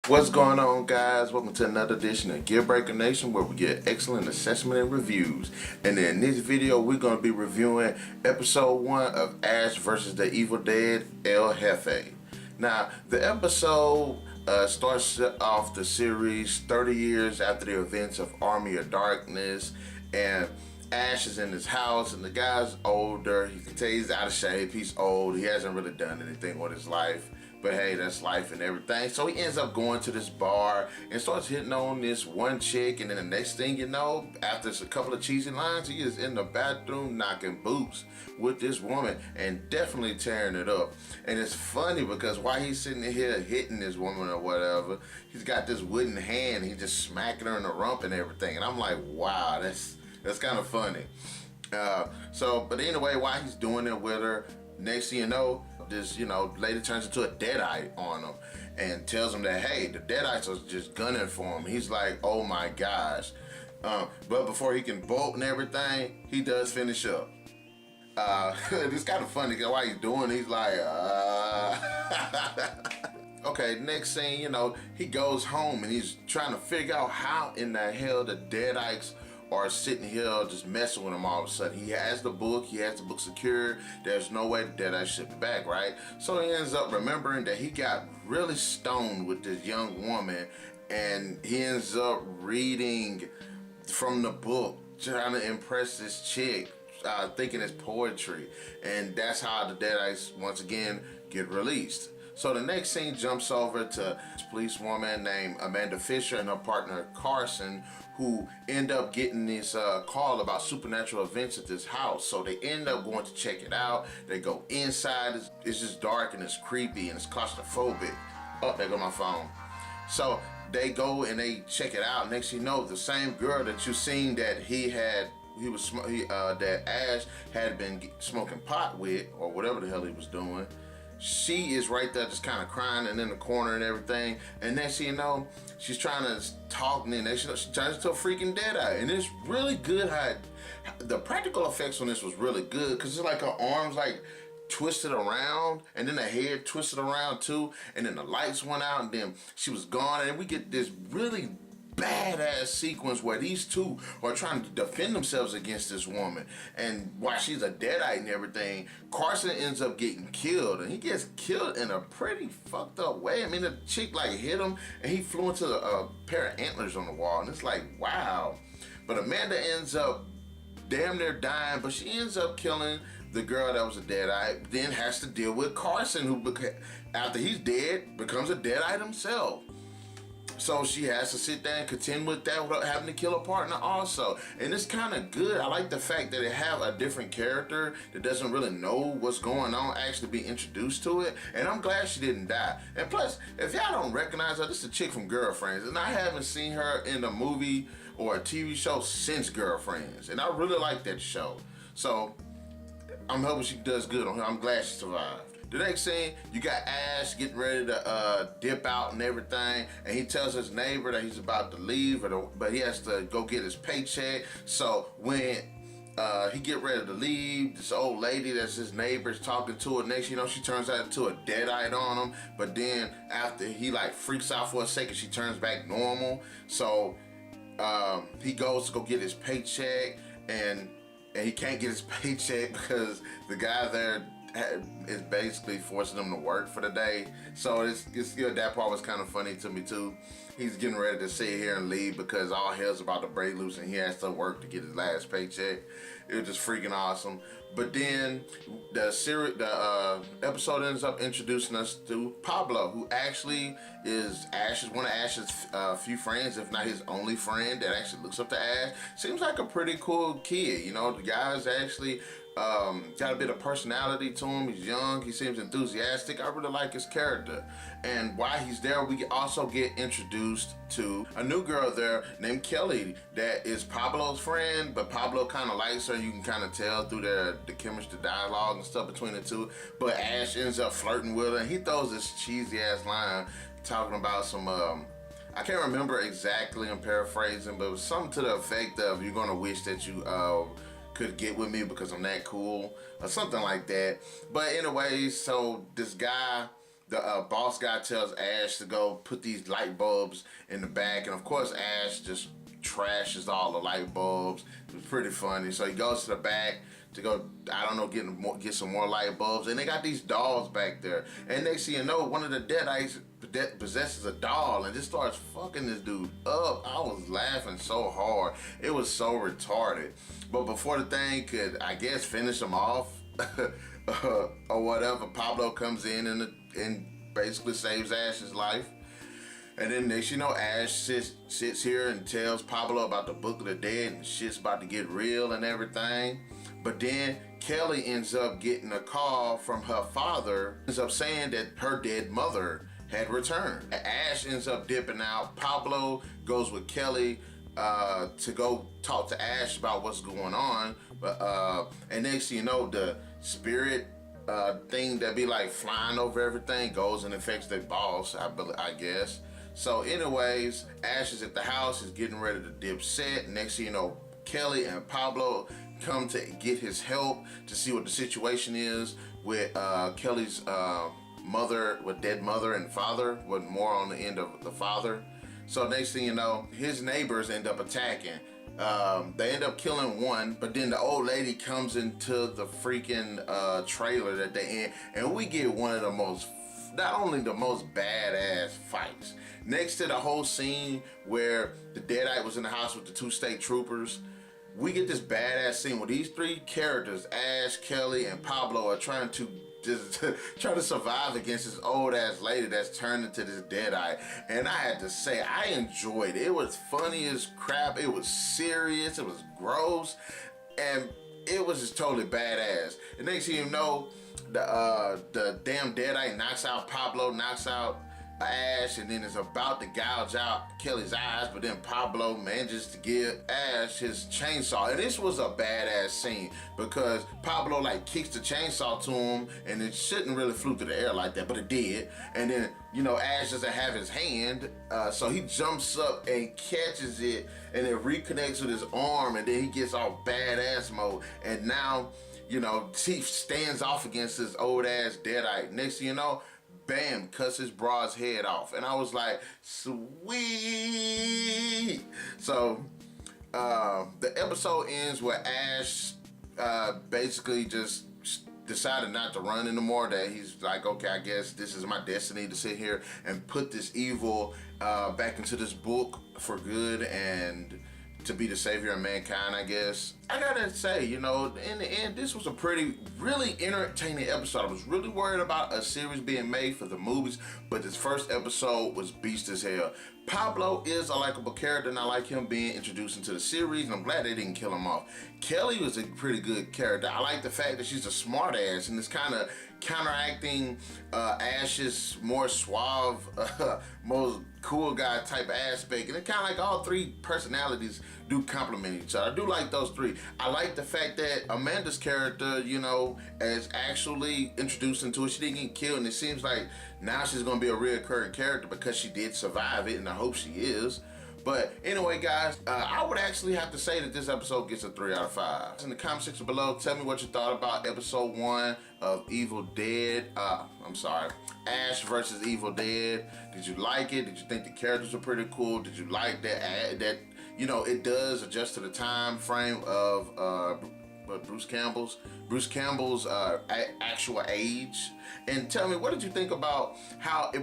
What's going on, guys? Welcome to another edition of Gear Breaker Nation, where we get excellent assessment and reviews. And in this video, we're going to be reviewing episode 1 of Ash vs. the Evil Dead, El Jefe. Now, the episode starts off the series 30 years after the events of Army of Darkness, and Ash is in his house, and the guy's older. You can tell he's out of shape. He's old. He hasn't really done anything with his life. But hey, that's life and everything. So he ends up going to this bar and starts hitting on this one chick. And then the next thing you know, after a couple of cheesy lines, he is in the bathroom knocking boots with this woman and definitely tearing it up. And it's funny because while he's sitting here hitting this woman or whatever, he's got this wooden hand. He's just smacking her in the rump and everything. And I'm like, wow, that's kind of funny. But anyway, while he's doing it with her, next thing you know, this lady turns into a deadite on him and tells him that, hey, the deadites are just gunning for him. He's like, oh my gosh. But before he can bolt and everything, he does finish up. It's kind of funny because while he's doing it, he's like, Okay, next scene, he goes home and he's trying to figure out how in the hell the deadites are sitting here just messing with him all of a sudden. He has the book secured. There's no way that I ship it back, right? So he ends up remembering that he got really stoned with this young woman, and he ends up reading from the book, trying to impress this chick, thinking it's poetry. And that's how the deadites once again get released. So the next scene jumps over to this policewoman named Amanda Fisher and her partner Carson, who end up getting this call about supernatural events at this house. So they end up going to check it out. They go inside. It's just dark and it's creepy and it's claustrophobic. Oh, there go my phone. So they go and they check it out. Next thing you know, the same girl that you seen that that Ash had been smoking pot with, or whatever the hell he was doing, she is right there just kind of crying and in the corner and everything. And then she's trying to talk, and then she turns into a freaking deadite. And it's really good how the practical effects on this was really good, because it's like her arms like twisted around, and then her hair twisted around too, and then the lights went out, and then she was gone, and we get this really badass sequence where these two are trying to defend themselves against this woman. And while she's a deadite and everything, Carson ends up getting killed, and he gets killed in a pretty fucked up way. I mean, the chick like hit him and he flew into a pair of antlers on the wall, and it's like, wow. But Amanda ends up damn near dying, but she ends up killing the girl that was a deadite, then has to deal with Carson, who after he's dead becomes a deadite himself. So she has to sit there and contend with that without having to kill a partner also. And it's kind of good. I like the fact that they have a different character that doesn't really know what's going on actually be introduced to it. And I'm glad she didn't die. And plus, if y'all don't recognize her, this is a chick from Girlfriends. And I haven't seen her in a movie or a TV show since Girlfriends. And I really like that show. So I'm hoping she does good on her. I'm glad she survived. The next scene, you got Ash getting ready to dip out and everything, and he tells his neighbor that he's about to leave, but he has to go get his paycheck. So when he get ready to leave, this old lady that's his neighbor is talking to her. Next, she turns out into a deadite on him. But then after he like freaks out for a second, she turns back normal. So he goes to go get his paycheck, and he can't get his paycheck because the guy there is basically forcing him to work for the day. So it's that part was kind of funny to me too. He's getting ready to sit here and leave because all hell's about to break loose and he has to work to get his last paycheck. It was just freaking awesome. But then the episode ends up introducing us to Pablo, who actually is one of Ash's few friends, if not his only friend, that actually looks up to Ash. Seems like a pretty cool kid. The guy's actually got a bit of personality to him. He's young. He seems enthusiastic. I really like his character. And while he's there, we also get introduced to a new girl there named Kelly that is Pablo's friend, but Pablo kind of likes her. You can kind of tell through the chemistry, dialogue and stuff between the two. But Ash ends up flirting with her, and he throws this cheesy ass line talking about some I can't remember exactly, I'm paraphrasing, but it was something to the effect of, you're gonna wish that you could get with me because I'm that cool, or something like that. But anyway, so this guy the boss guy tells Ash to go put these light bulbs in the back, and of course Ash just trashes all the light bulbs. It was pretty funny. So he goes to the back to go, I don't know, get some more light bulbs, and they got these dolls back there. And next thing you know, one of the Deadites possesses a doll and just starts fucking this dude up. I was laughing so hard. It was so retarded. But before the thing could, I guess, finish him off or whatever, Pablo comes in and basically saves Ash's life. And then next you know, Ash sits here and tells Pablo about the Book of the Dead, and shit's about to get real and everything. But then Kelly ends up getting a call from her father, ends up saying that her dead mother had returned. Ash ends up dipping out. Pablo goes with Kelly to go talk to Ash about what's going on. But and next thing you know, the spirit thing that be like flying over everything goes and affects their boss, I guess. So anyways, Ash is at the house, he's getting ready to dip set. Next thing you know, Kelly and Pablo come to get his help to see what the situation is with Kelly's mother, with dead mother and father, with more on the end of the father. So next thing you know, his neighbors end up attacking. They end up killing one, but then the old lady comes into the freaking trailer that they in, and we get one of the most, not only the most badass fights. Next to the whole scene where the Deadite was in the house with the 2 state troopers, we get this badass scene where these 3 characters, Ash, Kelly, and Pablo, are trying to survive against this old ass lady that's turned into this Deadite. And I had to say, I enjoyed it. It was funny as crap. It was serious. It was gross, and it was just totally badass. And next thing you know, the damn Deadite knocks out Pablo, knocks out Ash, and then is about to gouge out Kelly's eyes, but then Pablo manages to give Ash his chainsaw. And this was a badass scene because Pablo like kicks the chainsaw to him, and it shouldn't really flew through the air like that, but it did. And then, you know, Ash doesn't have his hand, so he jumps up and catches it, and it reconnects with his arm, and then he gets all badass mode. And now, you know, he stands off against this old ass Deadite. Next thing you know, bam, cuts his bra's head off. And I was like, sweet. So the episode ends where Ash basically just decided not to run anymore, that he's like, okay, I guess this is my destiny to sit here and put this evil back into this book for good and to be the savior of mankind, I guess. I gotta say, you know, in the end, this was a really entertaining episode. I was really worried about a series being made for the movies, but this first episode was beast as hell. Pablo is a likable character, and I like him being introduced into the series, and I'm glad they didn't kill him off. Kelly was a pretty good character. I like the fact that she's a smart ass, and it's kind of counteracting Ash's more suave, most cool guy type aspect. And it's kind of like all 3 personalities do complement each other. I do like those 3. I like the fact that Amanda's character, you know, is actually introduced into it. She didn't get killed, and it seems like now she's going to be a reoccurring character because she did survive it, and I hope she is. But anyway, guys, I would actually have to say that this episode gets a 3 out of 5. In the comment section below, tell me what you thought about episode 1 of Evil Dead. Ash versus Evil Dead. Did you like it? Did you think the characters were pretty cool? Did you like that you know, it does adjust to the time frame of Bruce Campbell's actual age? And tell me, what did you think about how the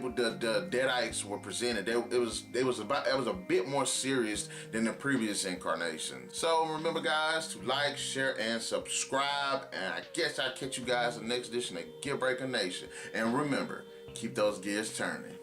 Deadites were presented? It was a bit more serious than the previous incarnation. So remember, guys, to like, share, and subscribe. And I guess I'll catch you guys in the next edition of Gear Breaker Nation. And remember, keep those gears turning.